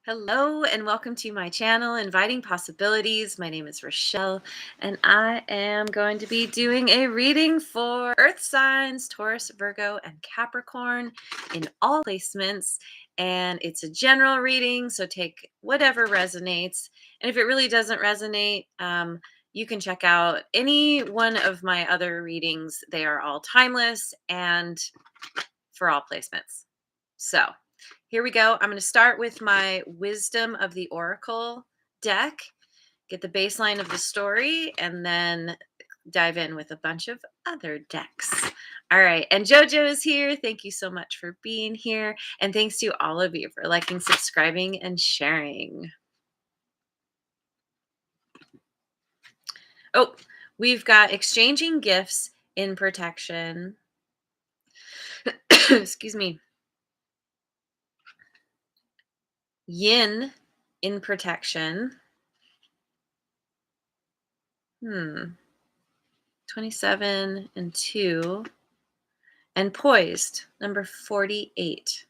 Hello and welcome to my channel, Inviting Possibilities. My name is Rochelle, and I am going to be doing a reading for Earth signs, Taurus, Virgo, and Capricorn in all placements. And it's a general reading, so take whatever resonates. And if it really doesn't resonate, you can check out any one of my other readings. They are all timeless and for all placements. So here we go. I'm going to start with my Wisdom of the Oracle deck, get the baseline of the story, and then dive in with a bunch of other decks. All right. And JoJo is here. Thank you so much for being here. And thanks to all of you for liking, subscribing, and sharing. Oh, we've got exchanging gifts in protection. Excuse me. Yin in protection. 27 and 2. And poised, number 48.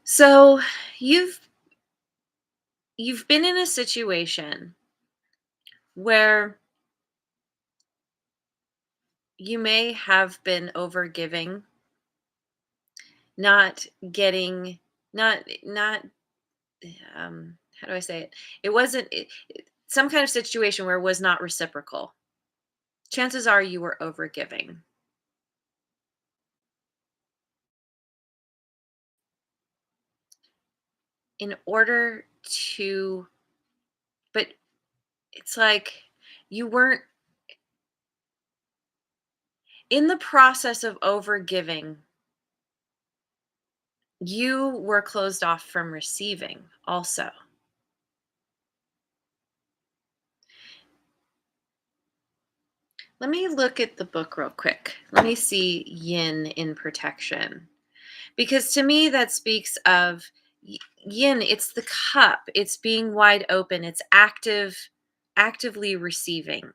So you've been in a situation where you may have been overgiving, not getting, not how do I say it? It wasn't some kind of situation where it was not reciprocal. Chances are you were overgiving. In order to, but it's like you weren't in the process of overgiving. You were closed off from receiving also. Let me look at the book real quick. Let me see yin in protection. Because to me, that speaks of yin, it's the cup, it's being wide open, it's actively receiving.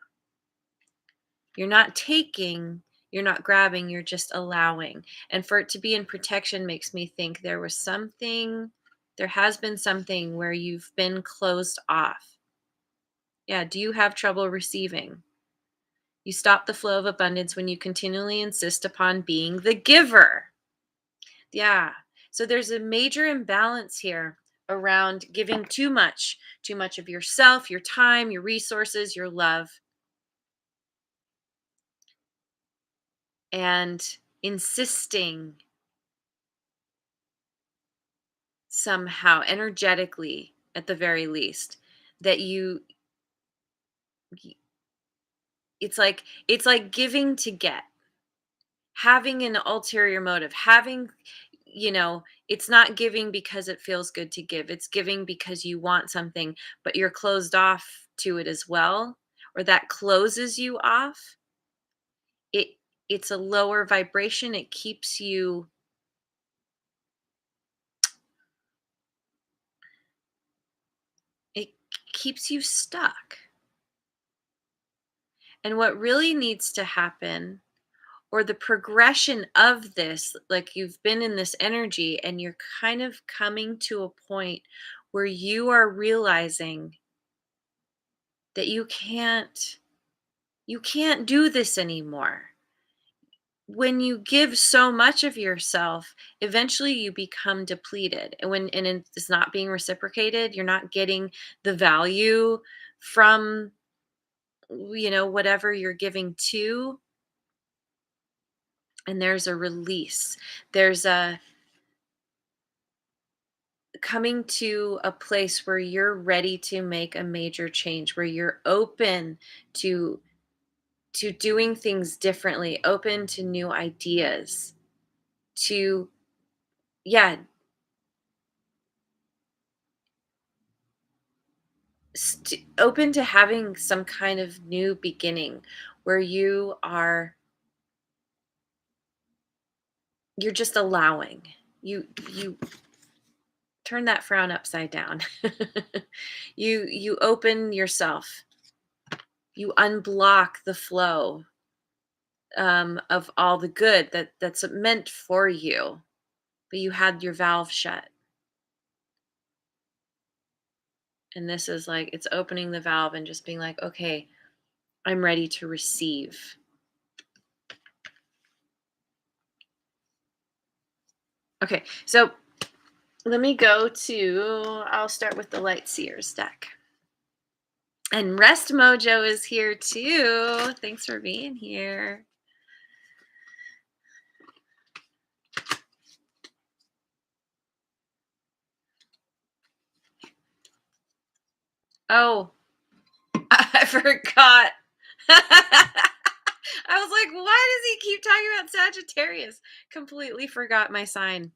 You're not taking, you're not grabbing, you're just allowing. And for it to be in protection makes me think there has been something where you've been closed off. Yeah, do you have trouble receiving? You stop the flow of abundance when you continually insist upon being the giver. Yeah. So there's a major imbalance here around giving too much of yourself, your time, your resources, your love, and insisting somehow energetically, at the very least, that it's like giving to get, having an ulterior motive, it's not giving because it feels good to give. It's giving because you want something, but you're closed off to it as well, or that closes you off. It's a lower vibration. It keeps you stuck. And what really needs to happen, or the progression of this, like you've been in this energy and you're kind of coming to a point where you are realizing that you can't do this anymore. When you give so much of yourself, eventually you become depleted. And it's not being reciprocated, you're not getting the value from whatever you're giving to. And there's a release. There's a coming to a place where you're ready to make a major change, where you're open to doing things differently, open to new ideas, to yeah, open to having some kind of new beginning where you're just allowing. You turn that frown upside down. You open yourself. you unblock the flow of all the good that's meant for you, but you had your valve shut. And this is like, it's opening the valve and just being like, okay, I'm ready to receive. Okay, so let me go to, I'll start with the Light Seers deck. And Rest Mojo is here too. Thanks for being here. Oh, I forgot. I was like, why does he keep talking about Sagittarius? Completely forgot my sign.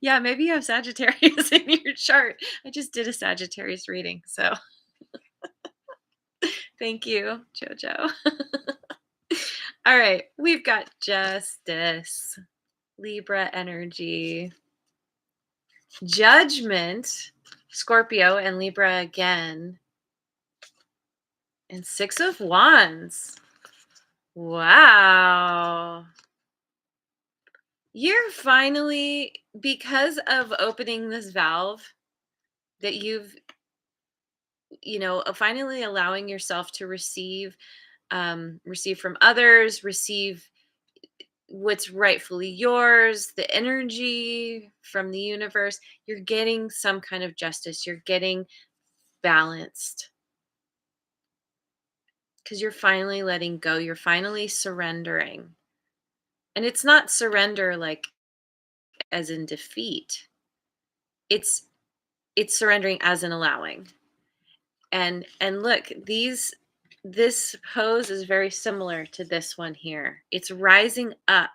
Yeah, maybe you have Sagittarius in your chart. I just did a Sagittarius reading, so thank you, Jojo. All right, we've got Justice, Libra energy, Judgment, Scorpio, and Libra again, and Six of Wands. Wow. You're finally, because of opening this valve, that you've, finally allowing yourself to receive from others, receive what's rightfully yours, the energy from the universe. You're getting some kind of justice. You're getting balanced because you're finally letting go. You're finally surrendering. And it's not surrender like as in defeat. It's surrendering as in allowing. And look, this pose is very similar to this one here. It's rising up.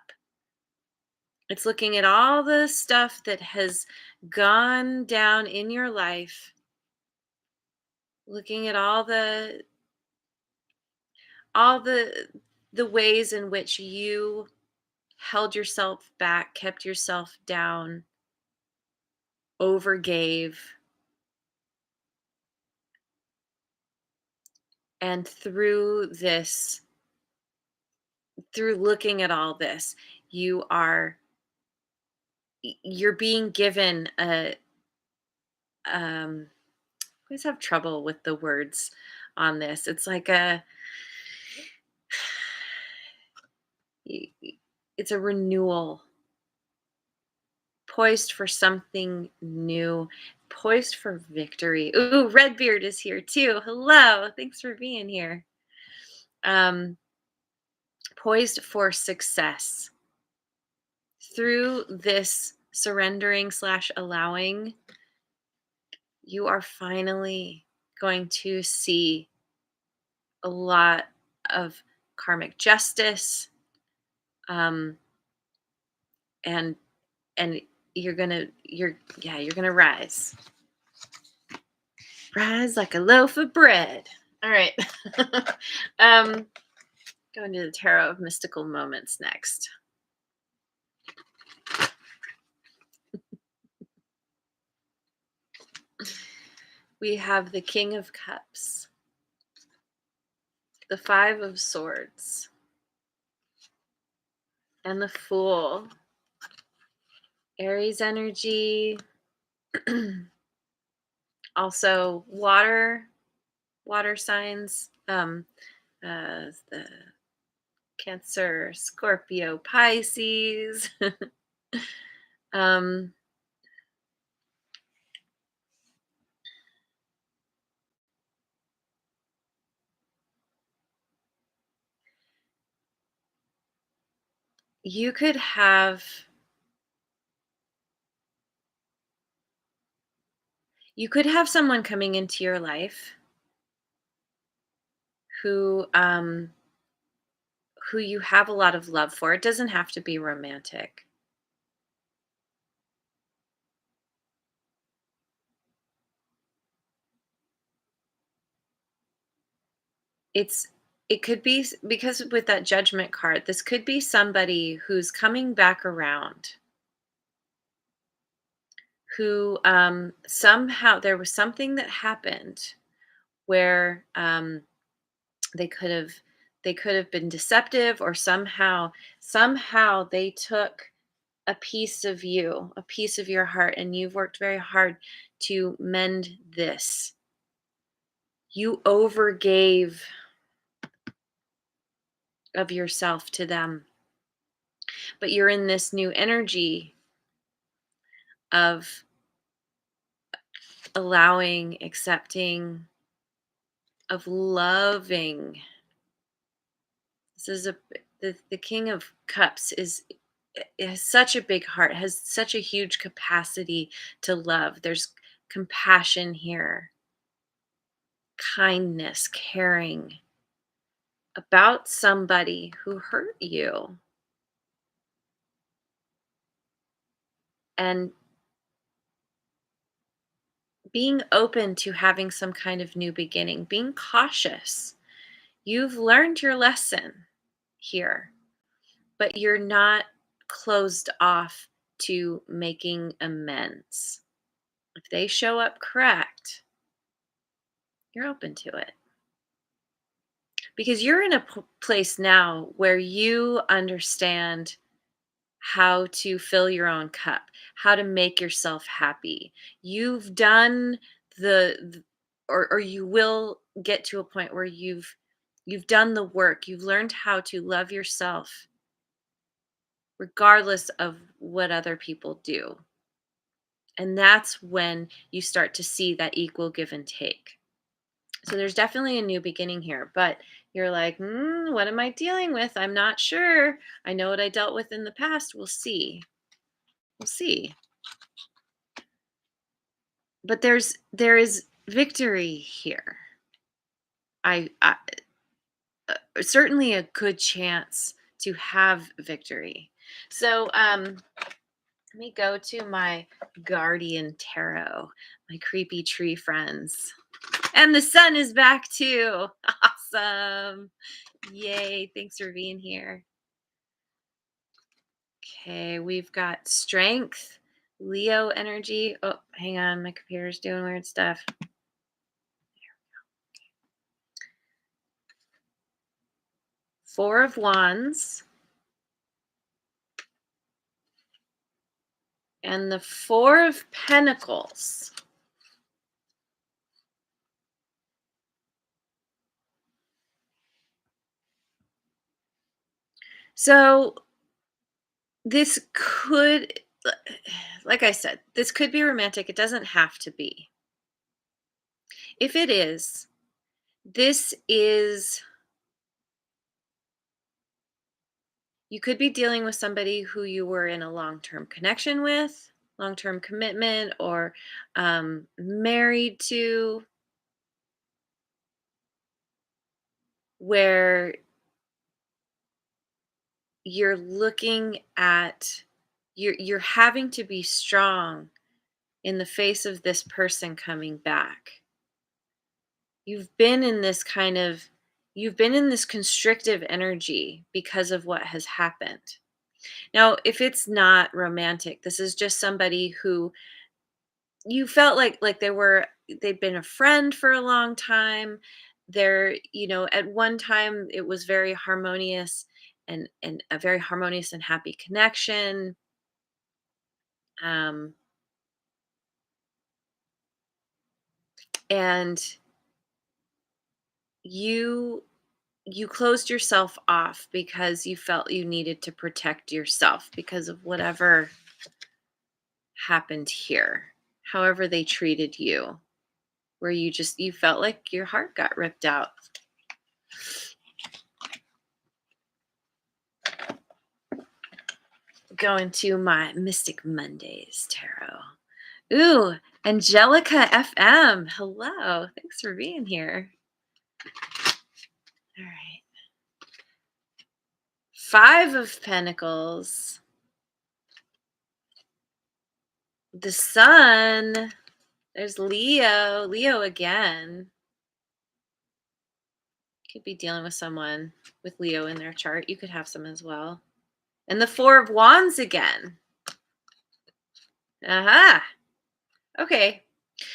It's looking at all the stuff that has gone down in your life, looking at all the ways in which you held yourself back, kept yourself down, overgave. And through looking at all this, you're being given a I always have trouble with the words on this. It's like it's a renewal, poised for something new, poised for victory. Ooh, Redbeard is here too. Hello, thanks for being here. Poised for success. Through this surrendering / allowing, you are finally going to see a lot of karmic justice, and you're gonna rise like a loaf of bread. All right. Going to the tarot of mystical moments next. We have the King of Cups, the Five of Swords, and the Fool. Aries energy. Also water signs. The Cancer, Scorpio, Pisces. You could have someone coming into your life who you have a lot of love for. It doesn't have to be romantic. It could be, because with that Judgment card, this could be somebody who's coming back around, who somehow there was something that happened where They could have been deceptive, or somehow they took a piece of you, a piece of your heart, and you've worked very hard to mend this. You overgave of yourself to them, but you're in this new energy of allowing, accepting, of loving. This is the King of Cups has such a big heart, has such a huge capacity to love. There's compassion here, kindness, caring about somebody who hurt you, and being open to having some kind of new beginning, being cautious. You've learned your lesson here, but you're not closed off to making amends. If they show up correct, you're open to it. Because you're in a place now where you understand how to fill your own cup, how to make yourself happy. You've done or you will get to a point where you've done the work. You've learned how to love yourself regardless of what other people do. And that's when you start to see that equal give and take. So there's definitely a new beginning here, but you're like, what am I dealing with? I'm not sure. I know what I dealt with in the past. We'll see. We'll see. But there is victory here. I certainly a good chance to have victory. So let me go to my guardian tarot, my creepy tree friends. And the sun is back too. Awesome. Yay. Thanks for being here. Okay, we've got strength, Leo energy. Oh, hang on. My computer's doing weird stuff. Four of Wands. And the Four of Pentacles. So this could, like I said, this could be romantic. It doesn't have to be. If it is, this is, you could be dealing with somebody who you were in a long-term connection with, long-term commitment, or married to, where you're looking at, you're having to be strong in the face of this person coming back. You've been in this constrictive energy because of what has happened. Now, if it's not romantic, this is just somebody who you felt like they'd been a friend for a long time. They're, at one time it was very harmonious, and a very harmonious and happy connection. Um, and you closed yourself off because you felt you needed to protect yourself because of whatever happened here, however they treated you, where you felt like your heart got ripped out. Going to my Mystic Mondays tarot. Ooh, Angelica FM. Hello. Thanks for being here. All right. Five of Pentacles. The Sun. There's Leo. Leo again. Could be dealing with someone with Leo in their chart. You could have some as well. And the Four of Wands again. Aha. Okay.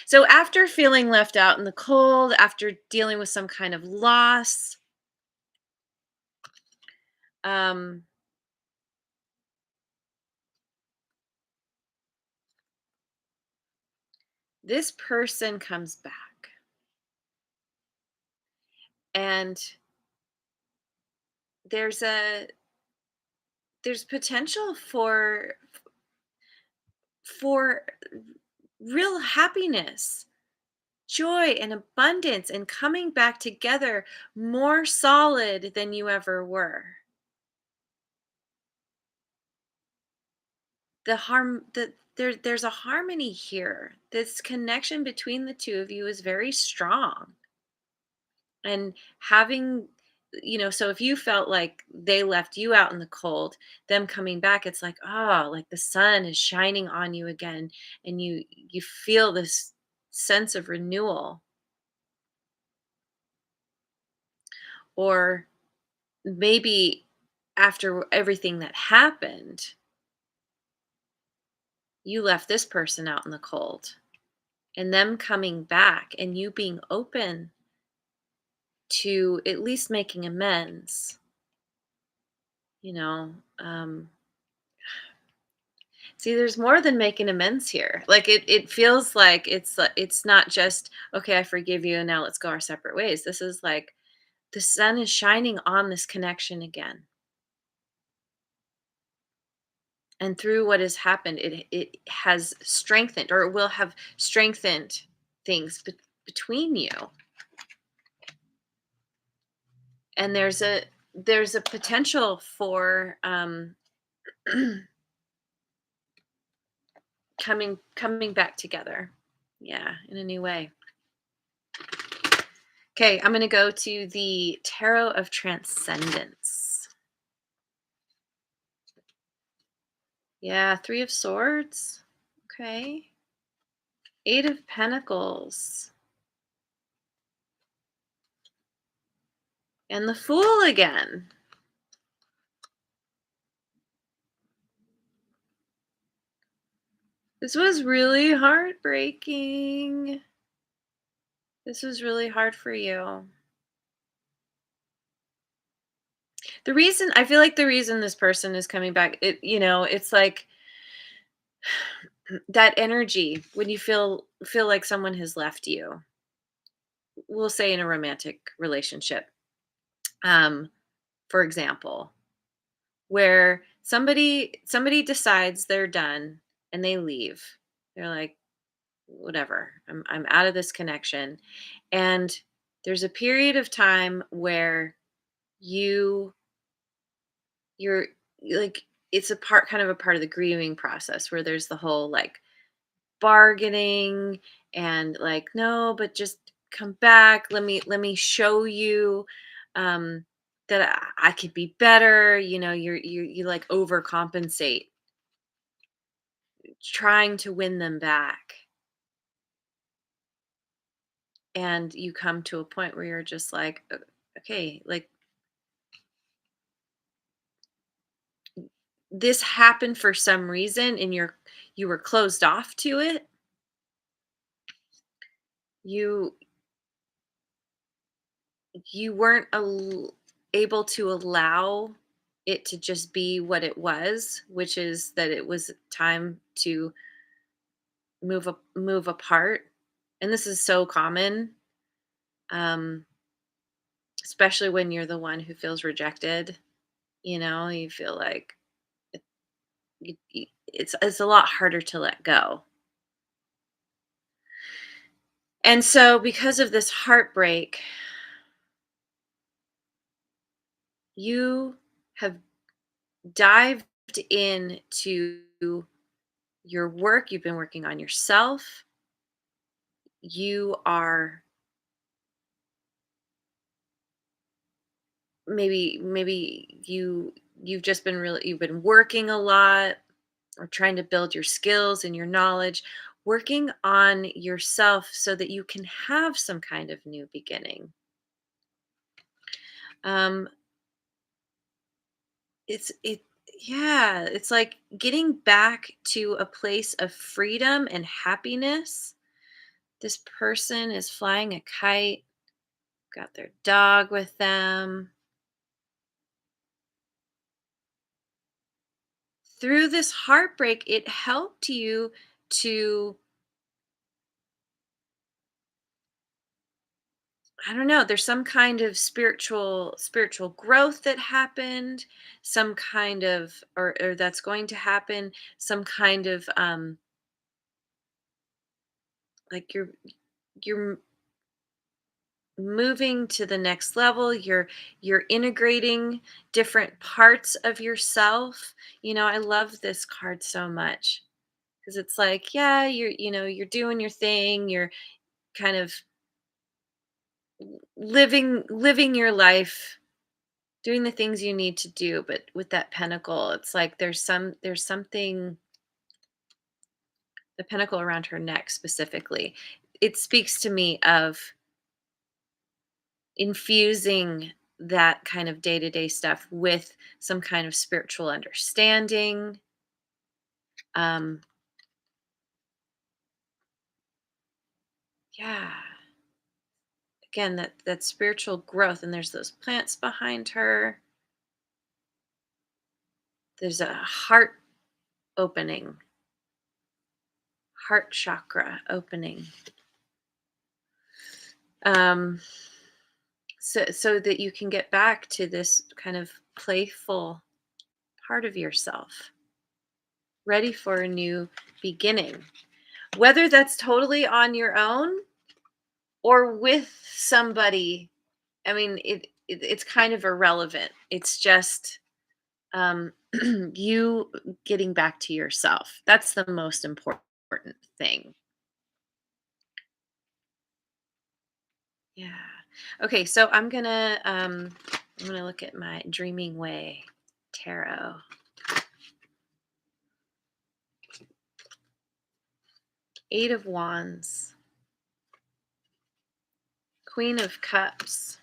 So after feeling left out in the cold, after dealing with some kind of loss, Um, this person comes back, and there's a there's potential for real happiness, joy, and abundance, and coming back together more solid than you ever were. There's a harmony here. This connection between the two of you is very strong. And having, so if you felt like they left you out in the cold, them coming back, it's like, oh, like the sun is shining on you again, and you feel this sense of renewal. Or maybe after everything that happened, you left this person out in the cold, and them coming back and you being open to at least making amends, you know. See, there's more than making amends here. Like it feels like it's not just, okay, I forgive you and now let's go our separate ways. This is like the sun is shining on this connection again. And through what has happened, it has strengthened, or it will have strengthened things between you. And there's a potential for coming back together. Yeah, in a new way. Okay, I'm going to go to the Tarot of Transcendence. Yeah, Three of Swords. Okay. Eight of Pentacles. And the Fool again. This was really heartbreaking. This was really hard for you. I feel like the reason this person is coming back, it's like that energy when you feel like someone has left you. We'll say in a romantic relationship. Um, for example, where somebody decides they're done and they leave. They're like, whatever, I'm out of this connection. And there's a period of time where you you're like, it's a part kind of a part of the grieving process, where there's the whole like bargaining and like, no, but just come back, let me show you um that I could be better. You like overcompensate, trying to win them back. And you come to a point where you're just like, Okay, like this happened for some reason, and you were closed off to it. You you weren't able to allow it to just be what it was, which is that it was time to move apart. And this is so common, um, especially when you're the one who feels rejected. You feel like it's a lot harder to let go. And so, because of this heartbreak, you have dived into your work. You've been working on yourself. You are maybe you've just been you've been working a lot, or trying to build your skills and your knowledge, working on yourself so that you can have some kind of new beginning. Um, it yeah, it's like getting back to a place of freedom and happiness. This person is flying a kite, got their dog with them. through this heartbreak, it helped you to, I don't know, there's some kind of spiritual growth that happened, some kind of, or that's going to happen, some kind of like you're moving to the next level, you're integrating different parts of yourself. I love this card so much because it's like, yeah, you're doing your thing, you're kind of living your life, doing the things you need to do, but with that pentacle, it's like there's something, the pentacle around her neck specifically, it speaks to me of infusing that kind of day-to-day stuff with some kind of spiritual understanding. um yeah, again, that spiritual growth, and there's those plants behind her, there's a heart opening, heart chakra opening, um so that you can get back to this kind of playful part of yourself, ready for a new beginning, whether that's totally on your own or with somebody. I mean, it's kind of irrelevant. It's just you getting back to yourself. That's the most important thing. Yeah. Okay, so I'm gonna look at my Dreaming Way tarot. Eight of Wands, Queen of Cups,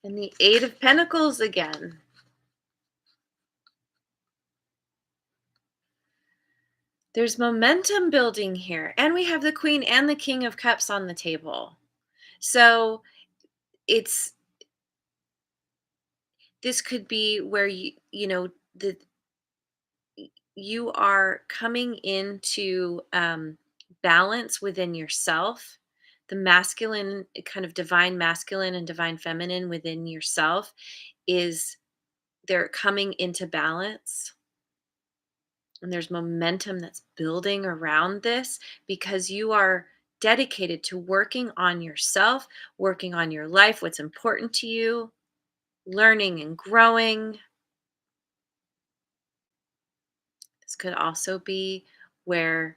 and the Eight of Pentacles again. There's momentum building here. And we have the Queen and the King of Cups on the table. So it's this could be where the you are coming into balance within yourself, the masculine, kind of divine masculine and divine feminine within yourself, is they're coming into balance, and there's momentum that's building around this because you are dedicated to working on yourself, working on your life, what's important to you, learning and growing. This could also be where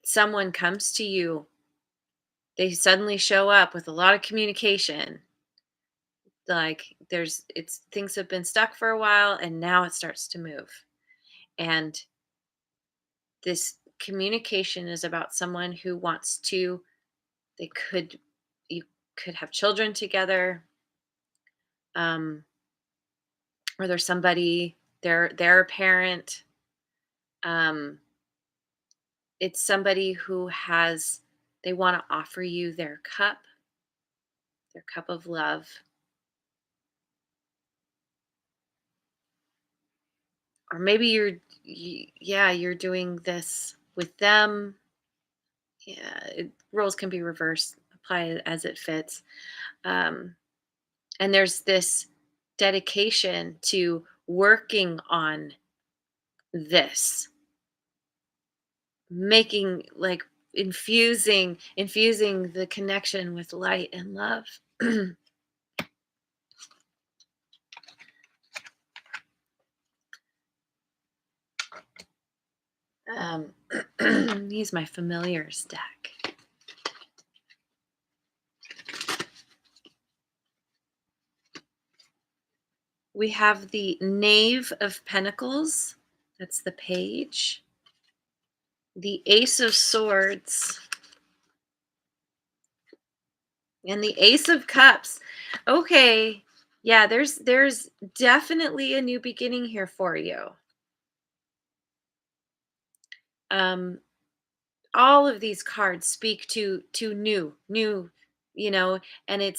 someone comes to you, they suddenly show up with a lot of communication. Like it's things have been stuck for a while and now it starts to move. And this communication is about someone who wants to, they could, you could have children together, um or there's somebody, they're a parent, um it's somebody who has, they want to offer you their cup of love, or maybe yeah, you're doing this with them. Yeah, roles can be reversed, apply as it fits. um and there's this dedication to working on this, making, like, infusing the connection with light and love. um use my familiars deck. We have the Knave of Pentacles, that's the page, the Ace of Swords, and the Ace of Cups. Okay, yeah, there's definitely a new beginning here for you. um all of these cards speak to new, you know, and it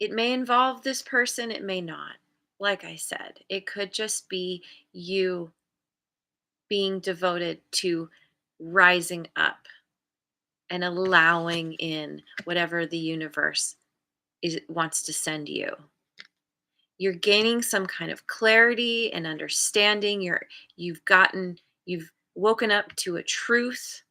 It may involve this person, it may not. Like I said, it could just be you being devoted to rising up and allowing in whatever the universe wants to send you. You're gaining some kind of clarity and understanding. You've woken up to a truth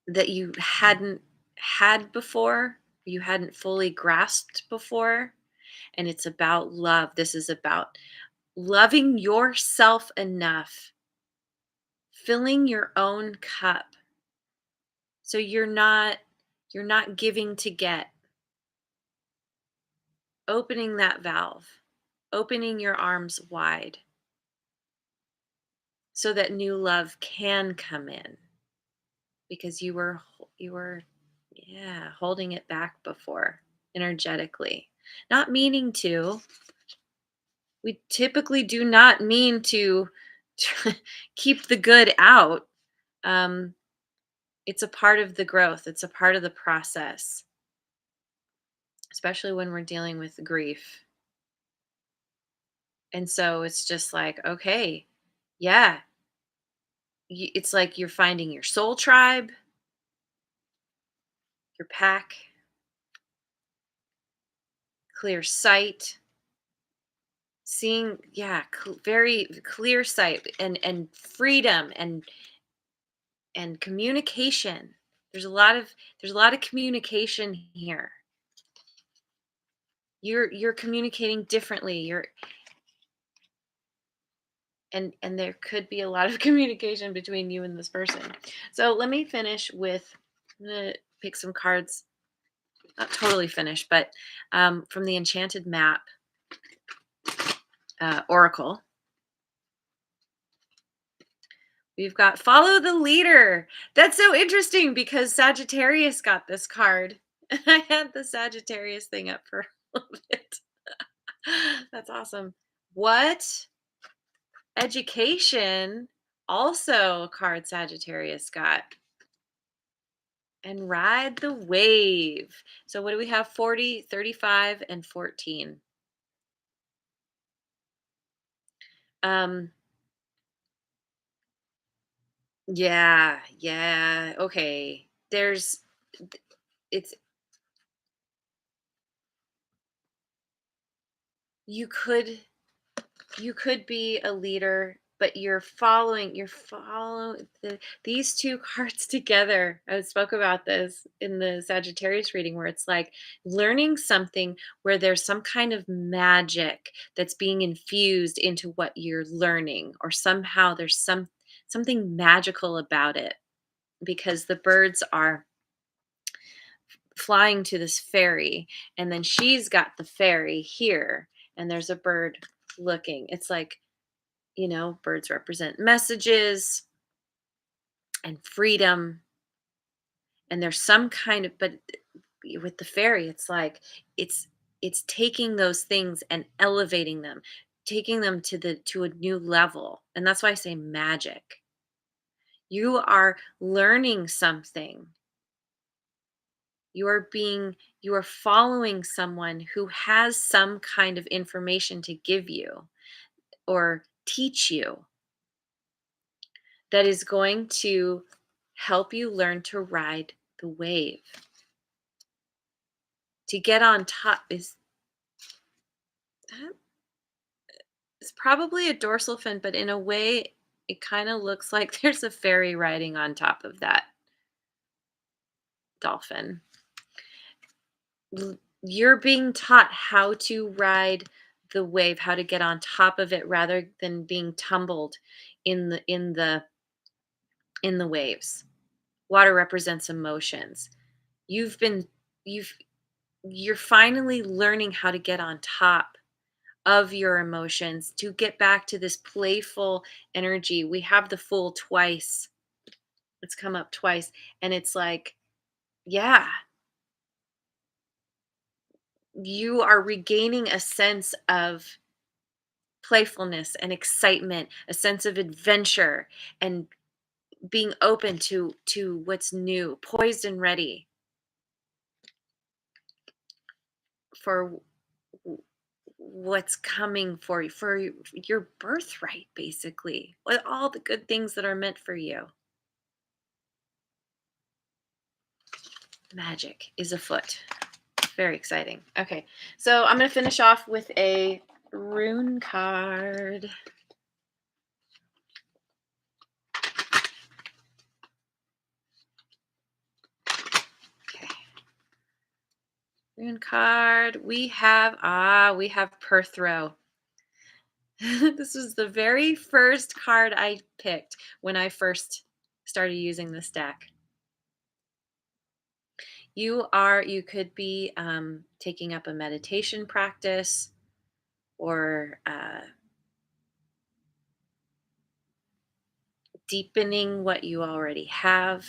that you hadn't had before, you hadn't fully grasped before. And it's about love. This is about loving yourself enough, filling your own cup. So you're not giving to get, opening that valve, opening your arms wide so that new love can come in because you were yeah, holding it back before energetically. Not meaning to. We typically do not mean to keep the good out. Um, it's a part of the growth, it's a part of the process, especially when we're dealing with grief. And so it's just like, okay, yeah, it's like you're finding your soul tribe, your pack, clear sight, seeing, yeah, very clear sight and freedom and communication. There's a lot of communication here. You're communicating differently. And there could be a lot of communication between you and this person. So let me finish with, I'm gonna pick some cards, not totally finished, but from the Enchanted Map Oracle. We've got Follow the Leader. That's so interesting because Sagittarius got this card. I had the Sagittarius thing up for a little bit. That's awesome. What? Education. Also a card Sagittarius got. And Ride the Wave. So what do we have? 40, 35, and 14. Um, yeah, yeah. Okay. It's you could you could be a leader, but you're following these two cards together. I spoke about this in the Sagittarius reading where it's like learning something where there's some kind of magic that's being infused into what you're learning, or somehow there's something magical about it because the birds are flying to this fairy, and then she's got the fairy here, and there's a bird looking. It's like, birds represent messages and freedom. And there's some kind of, but with the fairy, it's like, it's, it's taking those things and elevating them, taking them to a new level. And that's why I say magic. You are learning something. You are following someone who has some kind of information to give you or teach you that is going to help you learn to ride the wave. To get on top that is probably a dorsal fin, but in a way, it kind of looks like there's a fairy riding on top of that dolphin. You're being taught how to ride the wave, how to get on top of it rather than being tumbled in the waves. Water represents emotions. You've been you've you're finally learning how to get on top of your emotions to get back to this playful energy. We have the Fool twice. It's come up twice, and it's like, yeah, you are regaining a sense of playfulness and excitement, a sense of adventure and being open to what's new, poised and ready for what's coming for you, for your birthright, basically, with all the good things that are meant for you. Magic is afoot. Very exciting. Okay, so I'm going to finish off with a rune card. Okay. Rune card. We have Perthrow. This was the very first card I picked when I first started using this deck. You could be taking up a meditation practice, or deepening what you already have.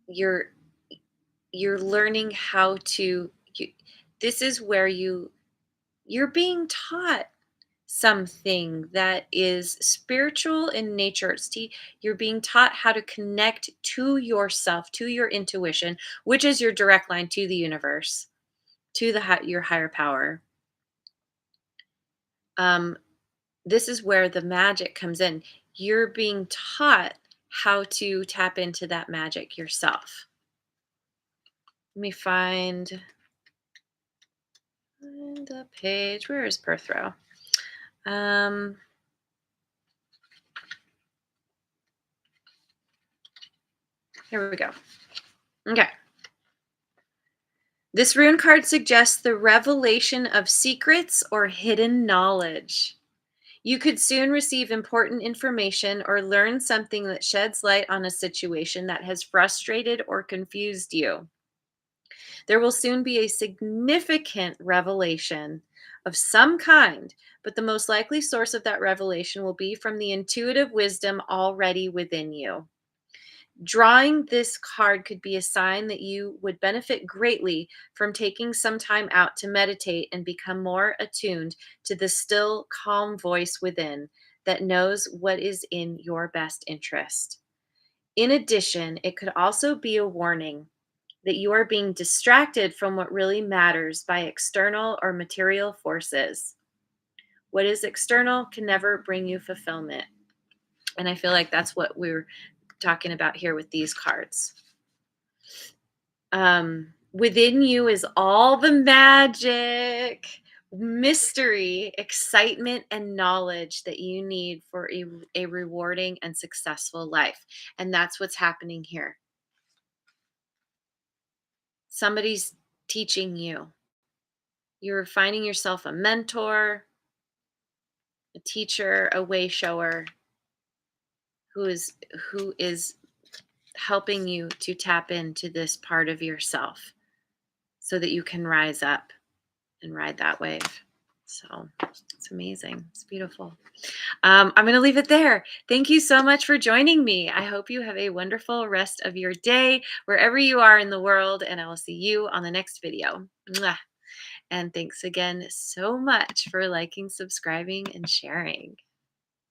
You're you're learning how to this is where you're being taught something that is spiritual in nature. You're being taught how to connect to yourself, to your intuition, which is your direct line to the universe, to your higher power. um, this is where the magic comes in. You're being taught how to tap into that magic yourself. Let me find the page. Where is Perthrow? Here we go. Okay. This rune card suggests the revelation of secrets or hidden knowledge. You could soon receive important information or learn something that sheds light on a situation that has frustrated or confused you. There will soon be a significant revelation of some kind, but the most likely source of that revelation will be from the intuitive wisdom already within you. Drawing this card could be a sign that you would benefit greatly from taking some time out to meditate and become more attuned to the still, calm voice within that knows what is in your best interest. In addition, it could also be a warning that you are being distracted from what really matters by external or material forces. What is external can never bring you fulfillment. And I feel like that's what we're talking about here with these cards. Within you is all the magic, mystery, excitement, and knowledge that you need for a rewarding and successful life. And that's what's happening here. Somebody's teaching you. You're finding yourself a mentor, a teacher, a way shower who is helping you to tap into this part of yourself so that you can rise up and ride that wave. So it's amazing. It's beautiful. I'm going to leave it there. Thank you so much for joining me. I hope you have a wonderful rest of your day, wherever you are in the world, and I will see you on the next video. Mwah. And thanks again so much for liking, subscribing, and sharing.